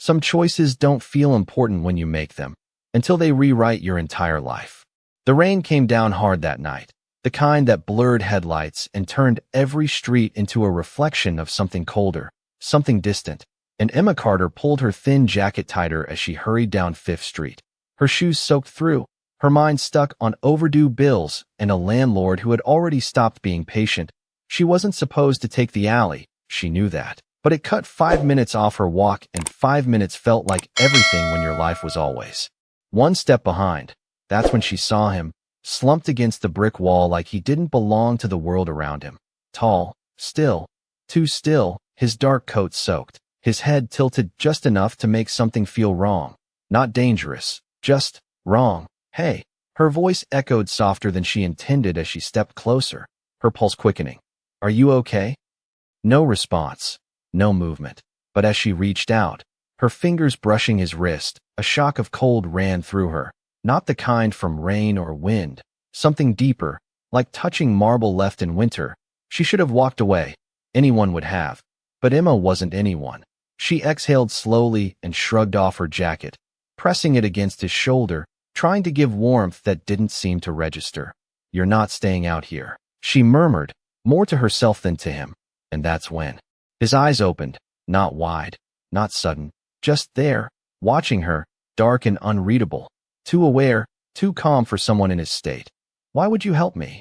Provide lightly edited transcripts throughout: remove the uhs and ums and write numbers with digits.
Some choices don't feel important when you make them, until they rewrite your entire life. The rain came down hard that night, the kind that blurred headlights and turned every street into a reflection of something colder, something distant, and Emma Carter pulled her thin jacket tighter as she hurried down Fifth Street. Her shoes soaked through, her mind stuck on overdue bills and a landlord who had already stopped being patient. She wasn't supposed to take the alley, she knew that. But it cut 5 minutes off her walk, and 5 minutes felt like everything when your life was always one step behind. That's when she saw him, slumped against the brick wall like he didn't belong to the world around him. Tall, still, too still, his dark coat soaked, his head tilted just enough to make something feel wrong. Not dangerous, just wrong. Hey, her voice echoed softer than she intended as she stepped closer, her pulse quickening. Are you okay? No response. No movement. But as she reached out, her fingers brushing his wrist, a shock of cold ran through her, not the kind from rain or wind, something deeper, like touching marble left in winter. She should have walked away. Anyone would have. But Emma wasn't anyone. She exhaled slowly and shrugged off her jacket, pressing it against his shoulder, trying to give warmth that didn't seem to register. You're not staying out here, she murmured, more to herself than to him. And that's when his eyes opened, not wide, not sudden, just there, watching her, dark and unreadable, too aware, too calm for someone in his state. Why would you help me?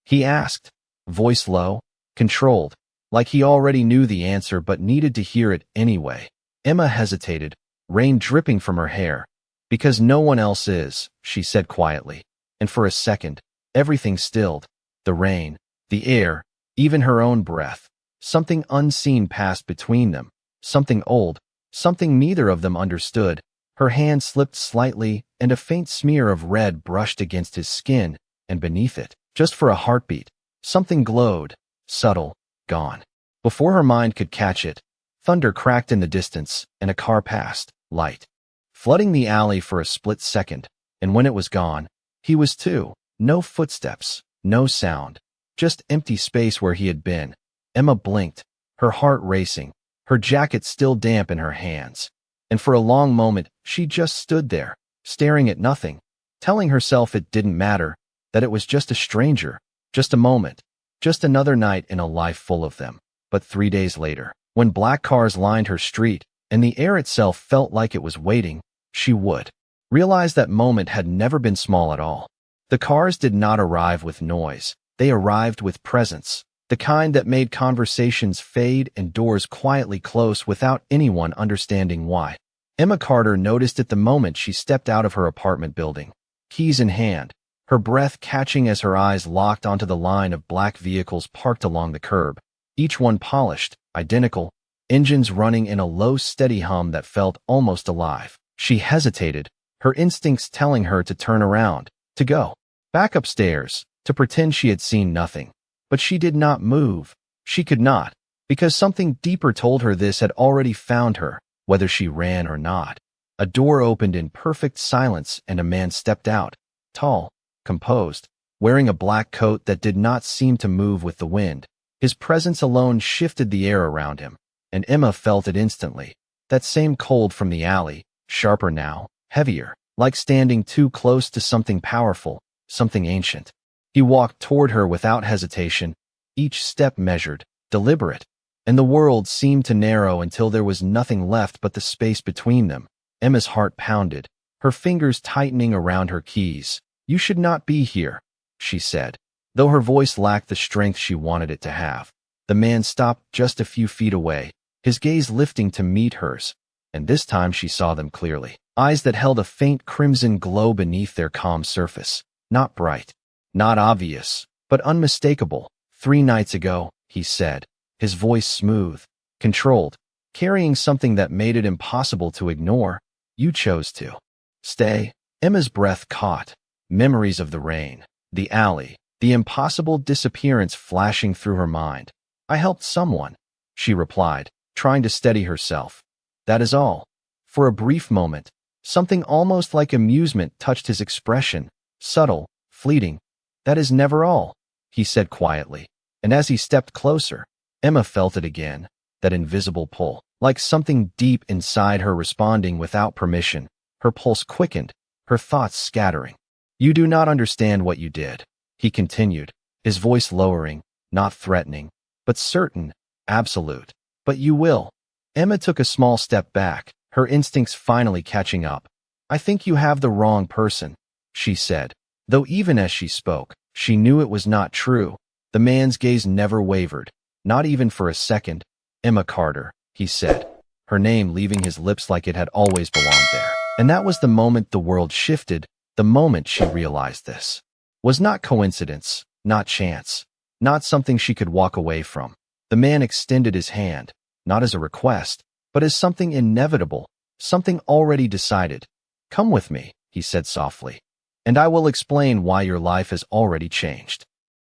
He asked, voice low, controlled, like he already knew the answer but needed to hear it anyway. Emma hesitated, rain dripping from her hair. Because no one else is, she said quietly. And for a second, everything stilled. The rain, the air, even her own breath. Something unseen passed between them, something old, something neither of them understood. Her hand slipped slightly, and a faint smear of red brushed against his skin, and beneath it, just for a heartbeat, something glowed, subtle, gone. Before her mind could catch it, thunder cracked in the distance, and a car passed, light, flooding the alley for a split second, and when it was gone, he was too. No footsteps, no sound, just empty space where he had been. Emma blinked, her heart racing, her jacket still damp in her hands. And for a long moment, she just stood there, staring at nothing, telling herself it didn't matter, that it was just a stranger, just a moment, just another night in a life full of them. But 3 days later, when black cars lined her street, and the air itself felt like it was waiting, she would realize that moment had never been small at all. The cars did not arrive with noise, they arrived with presence. The kind that made conversations fade and doors quietly close without anyone understanding why. Emma Carter noticed it the moment she stepped out of her apartment building, keys in hand, her breath catching as her eyes locked onto the line of black vehicles parked along the curb, each one polished, identical, engines running in a low, steady hum that felt almost alive. She hesitated, her instincts telling her to turn around, to go back upstairs, to pretend she had seen nothing. But she did not move. She could not, because something deeper told her this had already found her, whether she ran or not. A door opened in perfect silence and a man stepped out, tall, composed, wearing a black coat that did not seem to move with the wind. His presence alone shifted the air around him, and Emma felt it instantly. That same cold from the alley, sharper now, heavier, like standing too close to something powerful, something ancient. He walked toward her without hesitation, each step measured, deliberate, and the world seemed to narrow until there was nothing left but the space between them. Emma's heart pounded, her fingers tightening around her keys. You should not be here, she said, though her voice lacked the strength she wanted it to have. The man stopped just a few feet away, his gaze lifting to meet hers, and this time she saw them clearly. Eyes that held a faint crimson glow beneath their calm surface. Not bright, not obvious, but unmistakable. 3 nights ago, he said, his voice smooth, controlled, carrying something that made it impossible to ignore. You chose to stay. Emma's breath caught. Memories of the rain, the alley, the impossible disappearance flashing through her mind. I helped someone, she replied, trying to steady herself. That is all. For a brief moment, something almost like amusement touched his expression, subtle, fleeting. That is never all, he said quietly, and as he stepped closer, Emma felt it again, that invisible pull. Like something deep inside her responding without permission, her pulse quickened, her thoughts scattering. "You do not understand what you did," he continued, his voice lowering, not threatening, but certain, absolute. "But you will." Emma took a small step back, her instincts finally catching up. "I think you have the wrong person," she said, though even as she spoke, she knew it was not true. The man's gaze never wavered, not even for a second. "Emma Carter," he said, her name leaving his lips like it had always belonged there. And that was the moment the world shifted, the moment she realized this was not coincidence, not chance, not something she could walk away from. The man extended his hand, not as a request, but as something inevitable, something already decided. "Come with me," he said softly, "and I will explain why your life has already changed."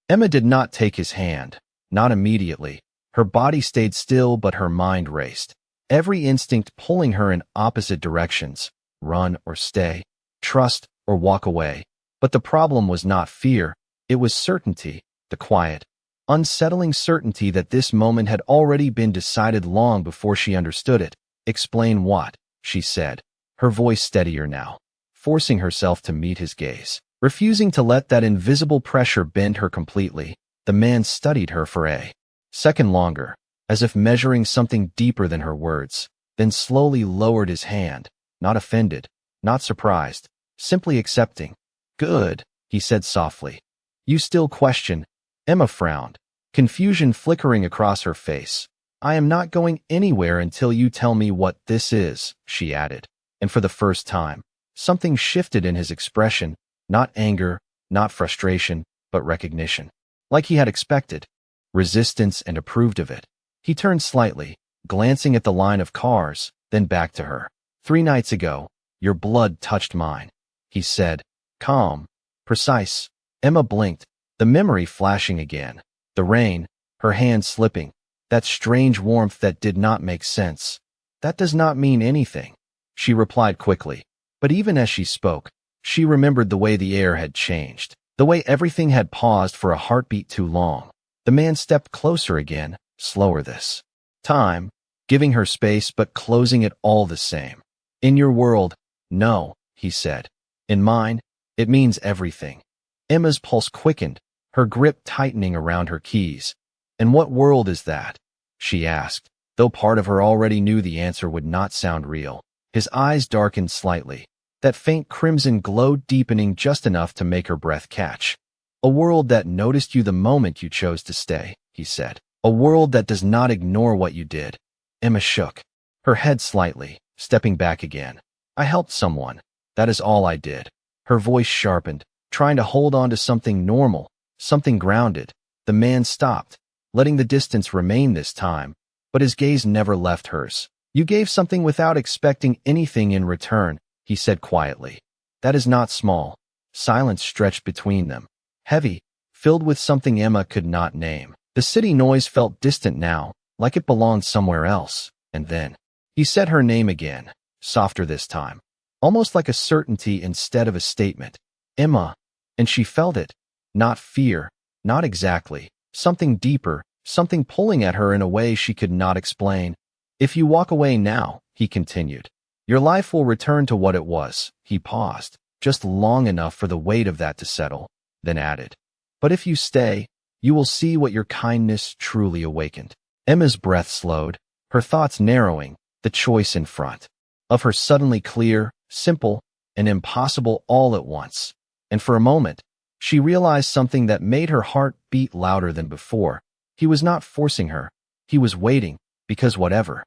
Emma did not take his hand, not immediately. Her body stayed still, but her mind raced, every instinct pulling her in opposite directions, run or stay, trust or walk away. But the problem was not fear, it was certainty, the quiet, unsettling certainty that this moment had already been decided long before she understood it. "Explain what?" she said, her voice steadier now, forcing herself to meet his gaze, refusing to let that invisible pressure bend her completely. The man studied her for a second longer, as if measuring something deeper than her words, then slowly lowered his hand, not offended, not surprised, simply accepting. "Good," he said softly. "You still question?" Emma frowned, confusion flickering across her face. "I am not going anywhere until you tell me what this is," she added. And for the first time, something shifted in his expression, not anger, not frustration, but recognition. Like he had expected, resistance, and approved of it. He turned slightly, glancing at the line of cars, then back to her. "3 nights ago, your blood touched mine," he said, calm, precise. Emma blinked, the memory flashing again. The rain, her hand slipping, that strange warmth that did not make sense. "That does not mean anything," she replied quickly. But even as she spoke, she remembered the way the air had changed, the way everything had paused for a heartbeat too long. The man stepped closer again, slower this time, giving her space but closing it all the same. "In your world, no," he said. "In mine, it means everything." Emma's pulse quickened, her grip tightening around her keys. "And what world is that?" she asked, though part of her already knew the answer would not sound real. His eyes darkened slightly, that faint crimson glow deepening just enough to make her breath catch. "A world that noticed you the moment you chose to stay," he said. "A world that does not ignore what you did." Emma shook, her head slightly, stepping back again. "I helped someone. That is all I did." Her voice sharpened, trying to hold on to something normal, something grounded. The man stopped, letting the distance remain this time, but his gaze never left hers. "You gave something without expecting anything in return," he said quietly. "That is not small." Silence stretched between them, heavy, filled with something Emma could not name. The city noise felt distant now, like it belonged somewhere else. And then he said her name again, softer this time, almost like a certainty instead of a statement. "Emma." And she felt it. Not fear, not exactly. Something deeper, something pulling at her in a way she could not explain. "If you walk away now," he continued, "your life will return to what it was." He paused, just long enough for the weight of that to settle, then added, "But if you stay, you will see what your kindness truly awakened." Emma's breath slowed, her thoughts narrowing, the choice in front of her suddenly clear, simple, and impossible all at once. And for a moment, she realized something that made her heart beat louder than before. He was not forcing her. He was waiting, because whatever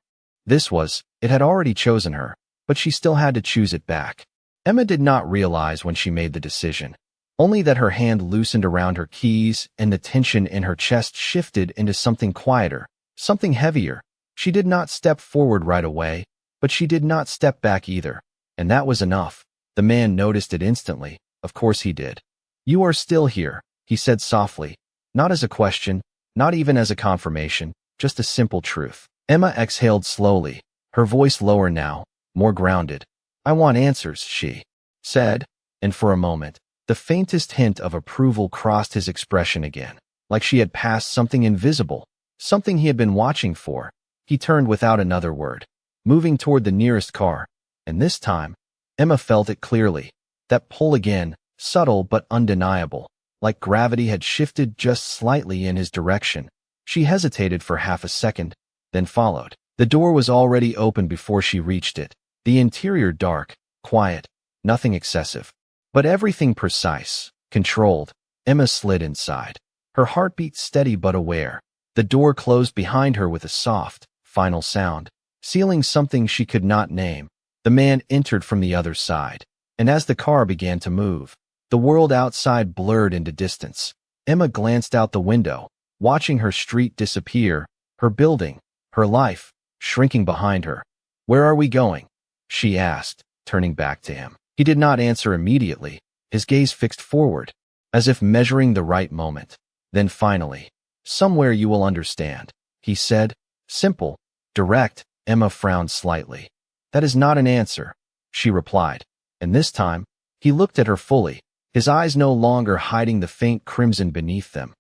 this was, it had already chosen her, but she still had to choose it back. Emma did not realize when she made the decision, only that her hand loosened around her keys and the tension in her chest shifted into something quieter, something heavier. She did not step forward right away, but she did not step back either. And that was enough. The man noticed it instantly. Of course he did. "You are still here," he said softly, not as a question, not even as a confirmation, just a simple truth. Emma exhaled slowly, her voice lower now, more grounded. "I want answers," she said, and for a moment, the faintest hint of approval crossed his expression again, like she had passed something invisible, something he had been watching for. He turned without another word, moving toward the nearest car, and this time, Emma felt it clearly. That pull again, subtle but undeniable, like gravity had shifted just slightly in his direction. She hesitated for half a second, then followed. The door was already open before she reached it, the interior dark, quiet, nothing excessive, but everything precise, controlled. Emma slid inside, her heartbeat steady but aware. The door closed behind her with a soft, final sound, sealing something she could not name. The man entered from the other side, and as the car began to move, the world outside blurred into distance. Emma glanced out the window, watching her street disappear, her building, her life, shrinking behind her. "Where are we going?" she asked, turning back to him. He did not answer immediately, his gaze fixed forward, as if measuring the right moment. Then finally, "Somewhere you will understand," he said, simple, direct. Emma frowned slightly. "That is not an answer," she replied, and this time, he looked at her fully, his eyes no longer hiding the faint crimson beneath them.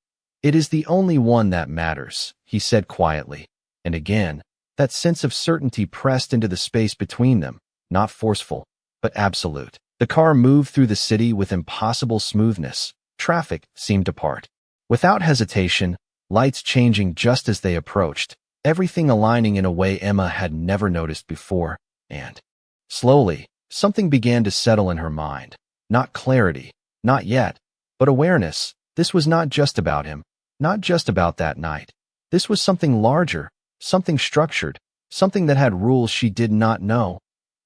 "It is the only one that matters," he said quietly, and again, that sense of certainty pressed into the space between them, not forceful, but absolute. The car moved through the city with impossible smoothness. Traffic seemed to part. Without hesitation, lights changing just as they approached, everything aligning in a way Emma had never noticed before, and slowly, something began to settle in her mind. Not clarity, not yet, but awareness. This was not just about him, not just about that night. This was something larger, something structured, something that had rules she did not know.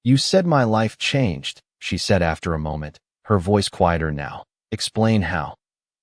"You said my life changed," she said after a moment, her voice quieter now. "Explain how."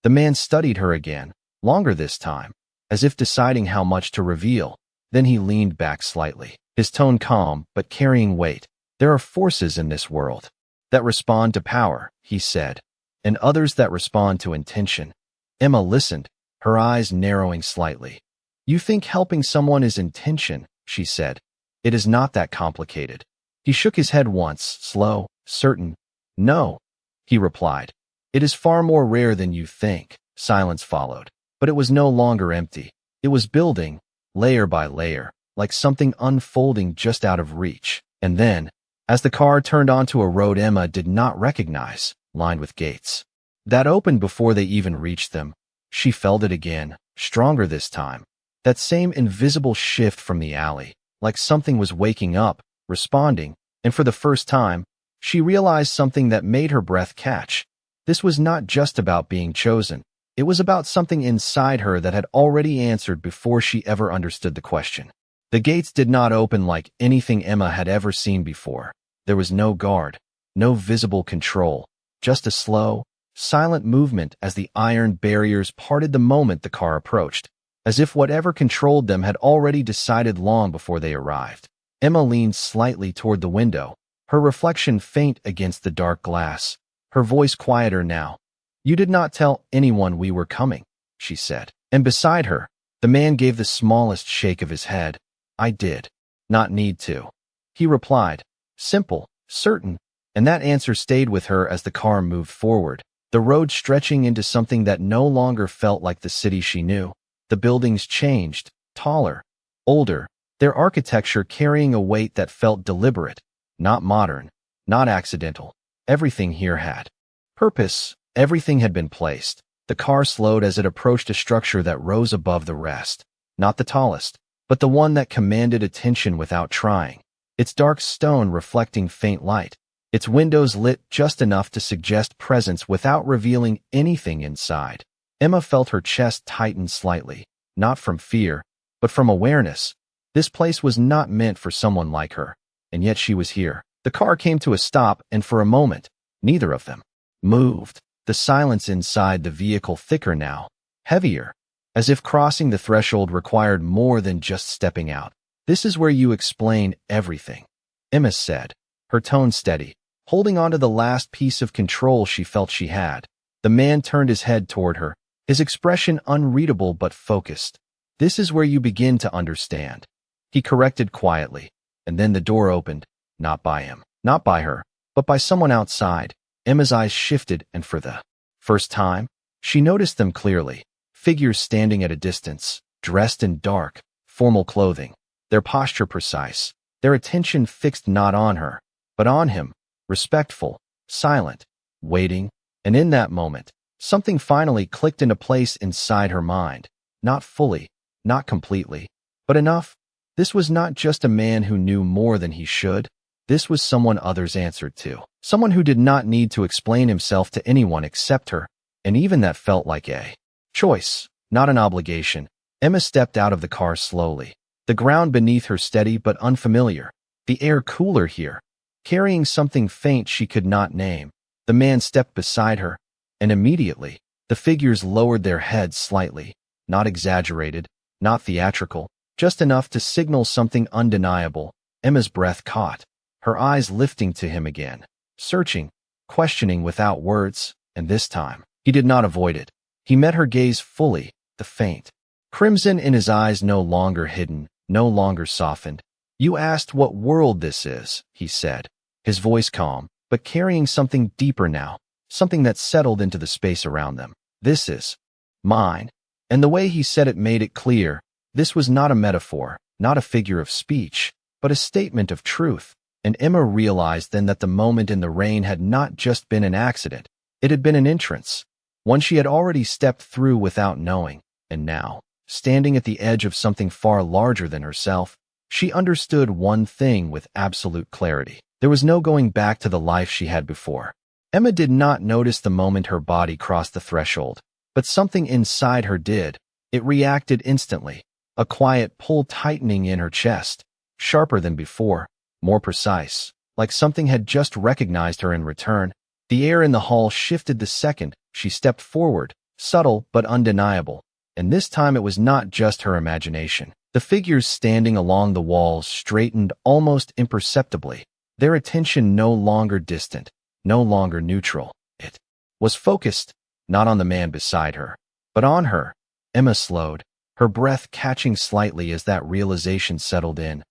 The man studied her again, longer this time, as if deciding how much to reveal. Then he leaned back slightly, his tone calm but carrying weight. "There are forces in this world that respond to power," he said, "and others that respond to intention." Emma listened, her eyes narrowing slightly. "You think helping someone is intention," she said. "It is not that complicated." He shook his head once, slow, certain. "No," he replied. "It is far more rare than you think." Silence followed, but it was no longer empty. It was building, layer by layer, like something unfolding just out of reach. And then, as the car turned onto a road Emma did not recognize, lined with gates that opened before they even reached them, she felt it again, stronger this time. That same invisible shift from the alley, like something was waking up, responding, and for the first time, she realized something that made her breath catch. This was not just about being chosen. It was about something inside her that had already answered before she ever understood the question. The gates did not open like anything Emma had ever seen before. There was no guard, no visible control, just a slow, silent movement as the iron barriers parted the moment the car approached, as if whatever controlled them had already decided long before they arrived. Emma leaned slightly toward the window, her reflection faint against the dark glass, her voice quieter now. "You did not tell anyone we were coming," she said. And beside her, the man gave the smallest shake of his head. "I did not need to," he replied, simple, certain, and that answer stayed with her as the car moved forward, the road stretching into something that no longer felt like the city she knew. The buildings changed, taller, older, their architecture carrying a weight that felt deliberate, not modern, not accidental. Everything here had purpose, everything had been placed. The car slowed as it approached a structure that rose above the rest, not the tallest, but the one that commanded attention without trying. Its dark stone reflecting faint light, its windows lit just enough to suggest presence without revealing anything inside. Emma felt her chest tighten slightly, not from fear, but from awareness. This place was not meant for someone like her, and yet she was here. The car came to a stop, and for a moment, neither of them moved. The silence inside the vehicle thicker now, heavier, as if crossing the threshold required more than just stepping out. "This is where you explain everything," Emma said, her tone steady, holding on to the last piece of control she felt she had. The man turned his head toward her, his expression unreadable but focused. "This is where you begin to understand," he corrected quietly, and then the door opened, not by him, not by her, but by someone outside. Emma's eyes shifted, and for the first time, she noticed them clearly, figures standing at a distance, dressed in dark, formal clothing. their posture precise, their attention fixed not on her, but on him, respectful, silent, waiting, and in that moment, something finally clicked into place inside her mind. Not fully, not completely, but enough. This was not just a man who knew more than he should. This was someone others answered to. Someone who did not need to explain himself to anyone except her, and even that felt like a choice, not an obligation. Emma stepped out of the car slowly. The ground beneath her steady but unfamiliar. The air cooler here, carrying something faint she could not name. The man stepped beside her, and immediately, the figures lowered their heads slightly, not exaggerated, not theatrical, just enough to signal something undeniable. Emma's breath caught, her eyes lifting to him again, searching, questioning without words, and this time, he did not avoid it. He met her gaze fully, the faint crimson in his eyes no longer hidden, no longer softened. "You asked what world this is," he said, his voice calm, but carrying something deeper now, something that settled into the space around them. "This is mine." And the way he said it made it clear, this was not a metaphor, not a figure of speech, but a statement of truth. And Emma realized then that the moment in the rain had not just been an accident, it had been an entrance, one she had already stepped through without knowing, and now, standing at the edge of something far larger than herself, she understood one thing with absolute clarity. There was no going back to the life she had before. Emma did not notice the moment her body crossed the threshold, but something inside her did. It reacted instantly, a quiet pull tightening in her chest, sharper than before, more precise, like something had just recognized her in return. The air in the hall shifted the second she stepped forward, subtle but undeniable. And this time it was not just her imagination. The figures standing along the walls straightened almost imperceptibly, their attention no longer distant, no longer neutral. It was focused, not on the man beside her, but on her. Emma slowed, her breath catching slightly as that realization settled in.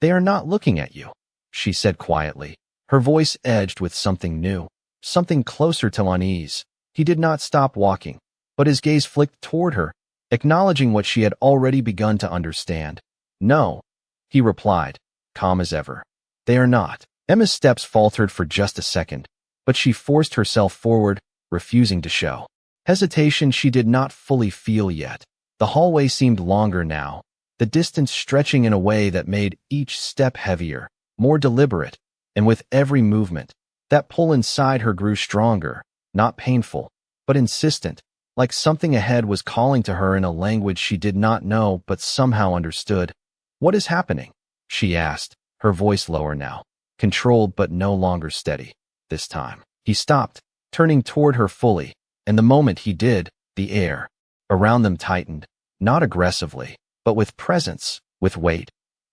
"They are not looking at you," she said quietly, her voice edged with something new, something closer to unease. He did not stop walking, but his gaze flicked toward her, acknowledging what she had already begun to understand. "No," he replied, calm as ever. "They are not." Emma's steps faltered for just a second, but she forced herself forward, refusing to show hesitation she did not fully feel yet. The hallway seemed longer now, the distance stretching in a way that made each step heavier, more deliberate, and with every movement, that pull inside her grew stronger, not painful, but insistent, like something ahead was calling to her in a language she did not know but somehow understood. "What is happening?" she asked, her voice lower now, controlled but no longer steady. This time, he stopped, turning toward her fully, and the moment he did, the air around them tightened, not aggressively, but with presence, with weight.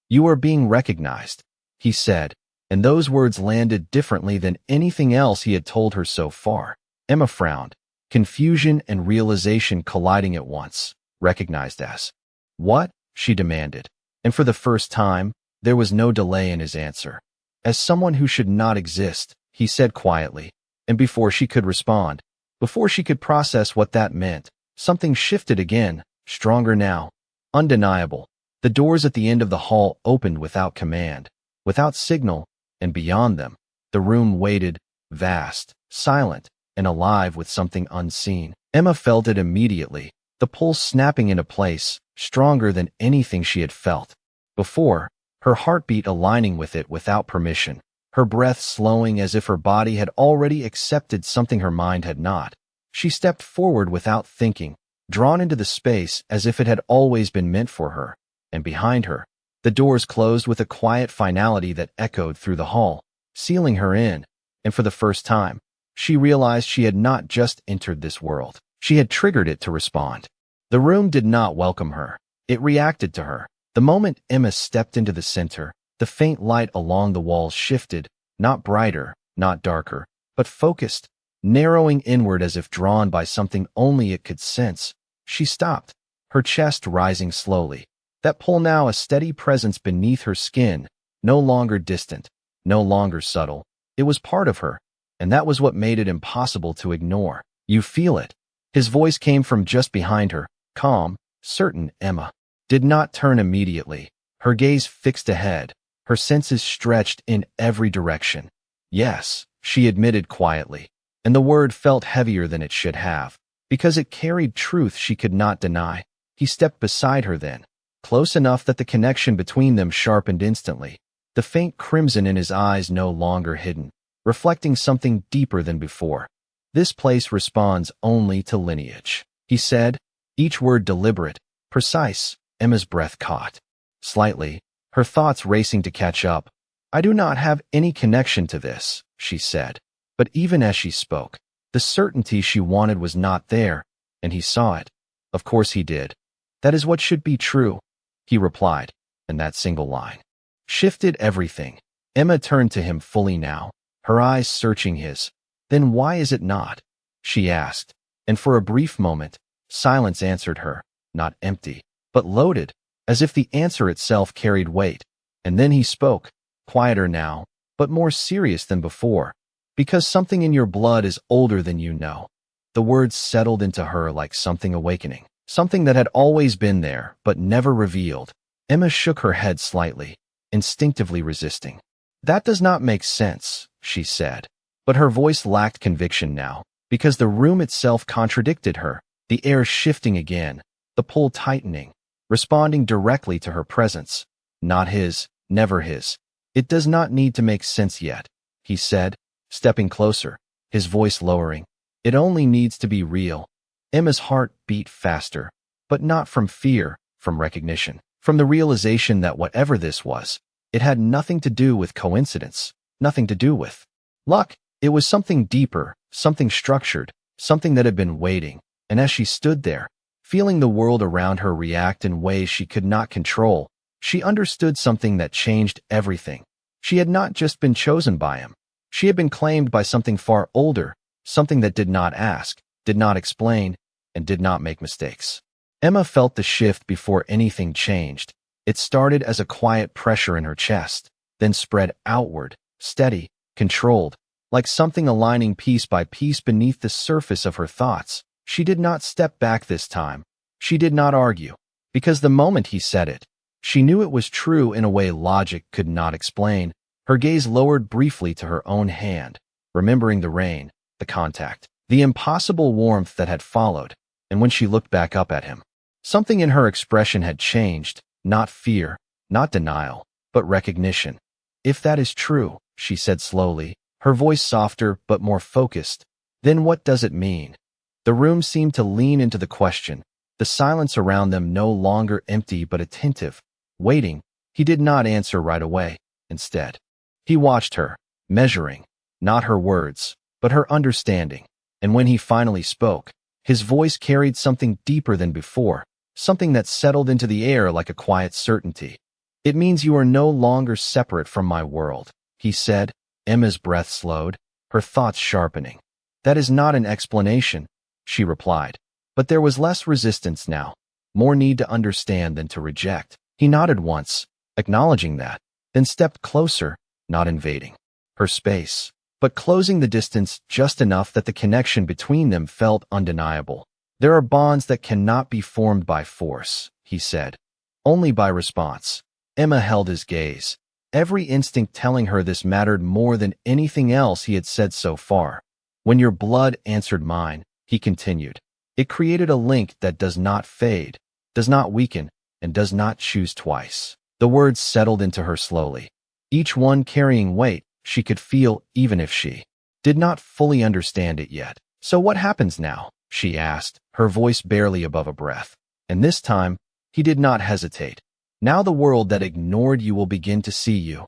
"You are being recognized," he said, and those words landed differently than anything else he had told her so far. Emma frowned, confusion and realization colliding at once. "Recognized as what?" she demanded, and for the first time, there was no delay in his answer. "As someone who should not exist," he said quietly, and before she could respond, before she could process what that meant, something shifted again, stronger now, undeniable. The doors at the end of the hall opened without command, without signal, and beyond them, the room waited, vast, silent, and alive with something unseen. Emma felt it immediately, the pulse snapping into place, stronger than anything she had felt before, her heartbeat aligning with it without permission, her breath slowing as if her body had already accepted something her mind had not. She stepped forward without thinking, drawn into the space as if it had always been meant for her, and behind her, the doors closed with a quiet finality that echoed through the hall, sealing her in, and for the first time, she realized she had not just entered this world, she had triggered it to respond. The room did not welcome her, it reacted to her. The moment Emma stepped into the center, the faint light along the walls shifted, not brighter, not darker, but focused, narrowing inward as if drawn by something only it could sense. She stopped, her chest rising slowly, that pull now a steady presence beneath her skin, no longer distant, no longer subtle. It was part of her, and that was what made it impossible to ignore. "You feel it." His voice came from just behind her, calm, certain. Emma did not turn immediately, her gaze fixed ahead, her senses stretched in every direction. Yes, she admitted quietly, and the word felt heavier than it should have, because it carried truth she could not deny. He stepped beside her then, close enough that the connection between them sharpened instantly, the faint crimson in his eyes no longer hidden, reflecting something deeper than before. "This place responds only to lineage," he said, each word deliberate, precise. Emma's breath caught slightly, her thoughts racing to catch up. "I do not have any connection to this," she said. But even as she spoke, the certainty she wanted was not there, and he saw it. Of course he did. "That is what should be true," he replied, and that single line shifted everything. Emma turned to him fully now, her eyes searching his. "Then why is it not?" she asked, and for a brief moment, silence answered her, not empty, but loaded, as if the answer itself carried weight. And then he spoke, quieter now, but more serious than before. "Because something in your blood is older than you know." The words settled into her like something awakening, something that had always been there, but never revealed. Emma shook her head slightly, instinctively resisting. "That does not make sense," she said. But her voice lacked conviction now, because the room itself contradicted her, the air shifting again, the pull tightening, responding directly to her presence. Not his, never his. "It does not need to make sense yet," he said, stepping closer, his voice lowering. "It only needs to be real." Emma's heart beat faster, but not from fear, from recognition, from the realization that whatever this was, it had nothing to do with coincidence, nothing to do with luck. It was something deeper, something structured, something that had been waiting. And as she stood there, feeling the world around her react in ways she could not control, she understood something that changed everything. She had not just been chosen by him. She had been claimed by something far older, something that did not ask, did not explain, and did not make mistakes. Emma felt the shift before anything changed. It started as a quiet pressure in her chest, then spread outward, steady, controlled, like something aligning piece by piece beneath the surface of her thoughts. She did not step back this time. She did not argue, because the moment he said it, she knew it was true in a way logic could not explain. Her gaze lowered briefly to her own hand, remembering the rain, the contact, the impossible warmth that had followed, and when she looked back up at him, something in her expression had changed, not fear, not denial, but recognition. "If that is true," she said slowly, her voice softer but more focused, "then what does it mean?" The room seemed to lean into the question, the silence around them no longer empty but attentive, waiting. He did not answer right away. Instead, he watched her, measuring, not her words, but her understanding. And when he finally spoke, his voice carried something deeper than before, something that settled into the air like a quiet certainty. "It means you are no longer separate from my world," he said. Emma's breath slowed, her thoughts sharpening. "That is not an explanation," she replied. But there was less resistance now, more need to understand than to reject. He nodded once, acknowledging that, then stepped closer, not invading her space, but closing the distance just enough that the connection between them felt undeniable. "There are bonds that cannot be formed by force," he said, "only by response." Emma held his gaze, every instinct telling her this mattered more than anything else he had said so far. "When your blood answered mine," he continued, "it created a link that does not fade, does not weaken, and does not choose twice." The words settled into her slowly, each one carrying weight she could feel even if she did not fully understand it yet. "So what happens now?" she asked, her voice barely above a breath. And this time, he did not hesitate. "Now the world that ignored you will begin to see you,"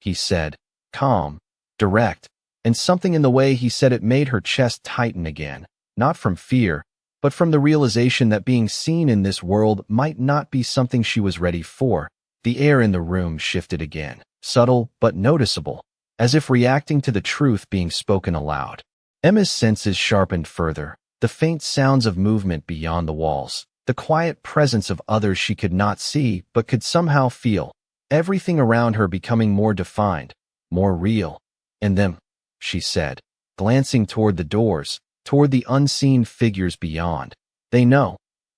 he said, calm, direct, and something in the way he said it made her chest tighten again, not from fear, but from the realization that being seen in this world might not be something she was ready for. The air in the room shifted again, subtle but noticeable, as if reacting to the truth being spoken aloud. Emma's senses sharpened further, the faint sounds of movement beyond the walls, the quiet presence of others she could not see but could somehow feel, everything around her becoming more defined, more real. "And them," she said, glancing toward the doors, toward the unseen figures beyond. "They know."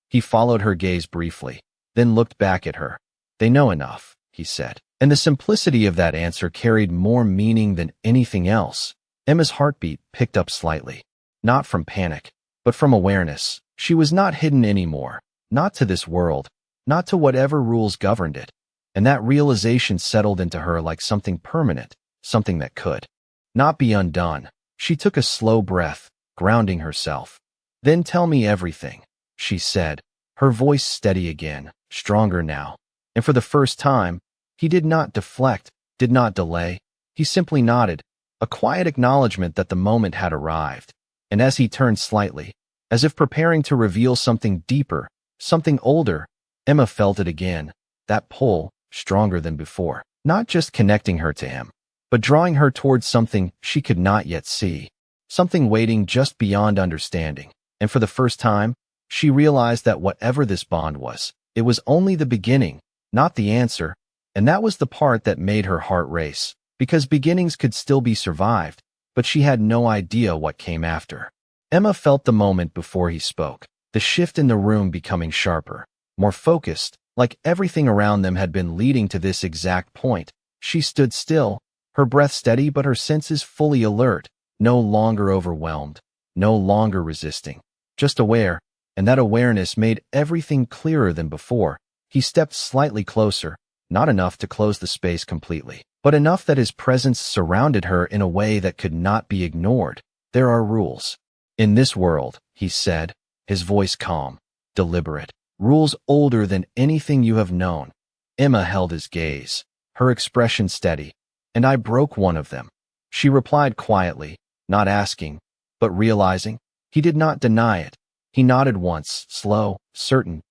He followed her gaze briefly, then looked back at her. "They know enough." he said. And the simplicity of that answer carried more meaning than anything else. Emma's heartbeat picked up slightly. Not from panic, but from awareness. She was not hidden anymore. Not to this world. Not to whatever rules governed it. And that realization settled into her like something permanent, something that could not be undone. She took a slow breath, grounding herself. Then tell me everything, she said, her voice steady again, stronger now. And for the first time, he did not deflect, did not delay. He simply nodded, a quiet acknowledgement that the moment had arrived. And as he turned slightly, as if preparing to reveal something deeper, something older, Emma felt it again, that pull, stronger than before, not just connecting her to him, but drawing her towards something she could not yet see, something waiting just beyond understanding. And for the first time, she realized that whatever this bond was, it was only the beginning, not the answer, and that was the part that made her heart race, because beginnings could still be survived, but she had no idea what came after. Emma felt the moment before he spoke, the shift in the room becoming sharper, more focused, like everything around them had been leading to this exact point. She stood still, her breath steady but her senses fully alert, no longer overwhelmed, no longer resisting, just aware, and that awareness made everything clearer than before. He stepped slightly closer, not enough to close the space completely, but enough that his presence surrounded her in a way that could not be ignored. There are rules. In this world, he said, his voice calm, deliberate. Rules older than anything you have known. Emma held his gaze, her expression steady. And I broke one of them. She replied quietly, not asking, but realizing. He did not deny it. He nodded once, slow, certain.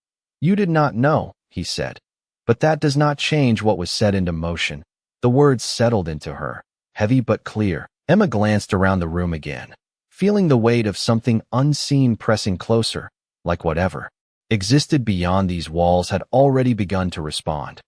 You did not know, he said. But that does not change what was set into motion. The words settled into her, heavy but clear. Emma glanced around the room again, feeling the weight of something unseen pressing closer, like whatever existed beyond these walls had already begun to respond.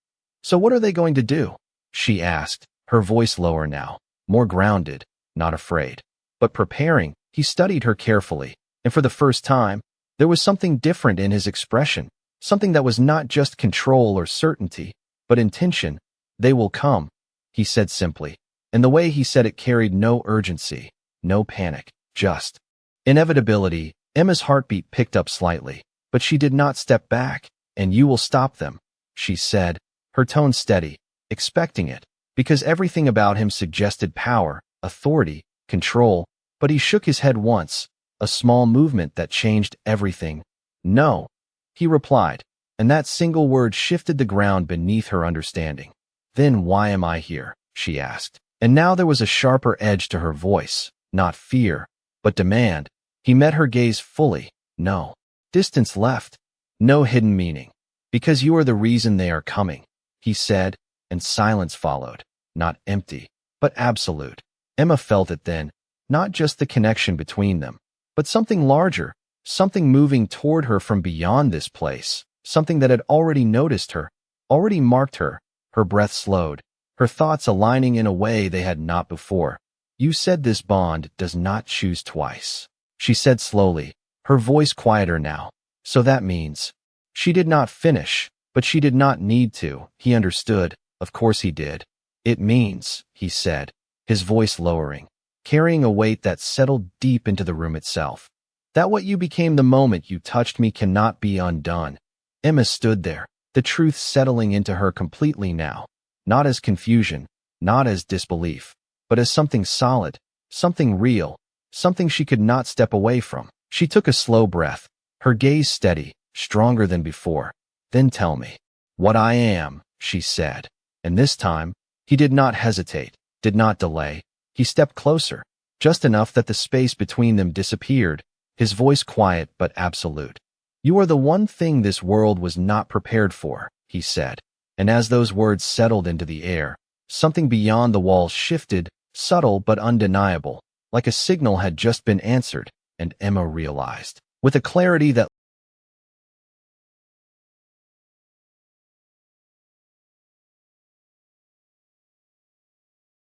So what are they going to do? She asked, her voice lower now, more grounded, not afraid. But preparing, he studied her carefully, and for the first time, there was something different in his expression, something that was not just control or certainty, but intention. They will come, he said simply, and the way he said it carried no urgency, no panic, just inevitability. Emma's heartbeat picked up slightly, but she did not step back. And you will stop them, she said, her tone steady, expecting it, because everything about him suggested power, authority, control. But he shook his head once, a small movement that changed everything. No, he replied, and that single word shifted the ground beneath her understanding. Then why am I here? She asked. And now there was a sharper edge to her voice, not fear, but demand. He met her gaze fully. No distance left, no hidden meaning. Because you are the reason they are coming, he said, and silence followed, not empty, but absolute. Emma felt it then, not just the connection between them, but something larger, something moving toward her from beyond this place, something that had already noticed her, already marked her. Her breath slowed, her thoughts aligning in a way they had not before. You said this bond does not choose twice, she said slowly, her voice quieter now. So that means. She did not finish, but she did not need to. He understood. Of course he did. It means, he said, his voice lowering, carrying a weight that settled deep into the room itself, that what you became the moment you touched me cannot be undone. Emma stood there, the truth settling into her completely now, not as confusion, not as disbelief, but as something solid, something real, something she could not step away from. She took a slow breath, her gaze steady, stronger than before. Then tell me what I am, she said. And this time, he did not hesitate, did not delay. He stepped closer, just enough that the space between them disappeared, his voice quiet but absolute. You are the one thing this world was not prepared for, he said. And as those words settled into the air, something beyond the walls shifted, subtle but undeniable, like a signal had just been answered, and Emma realized, with a clarity that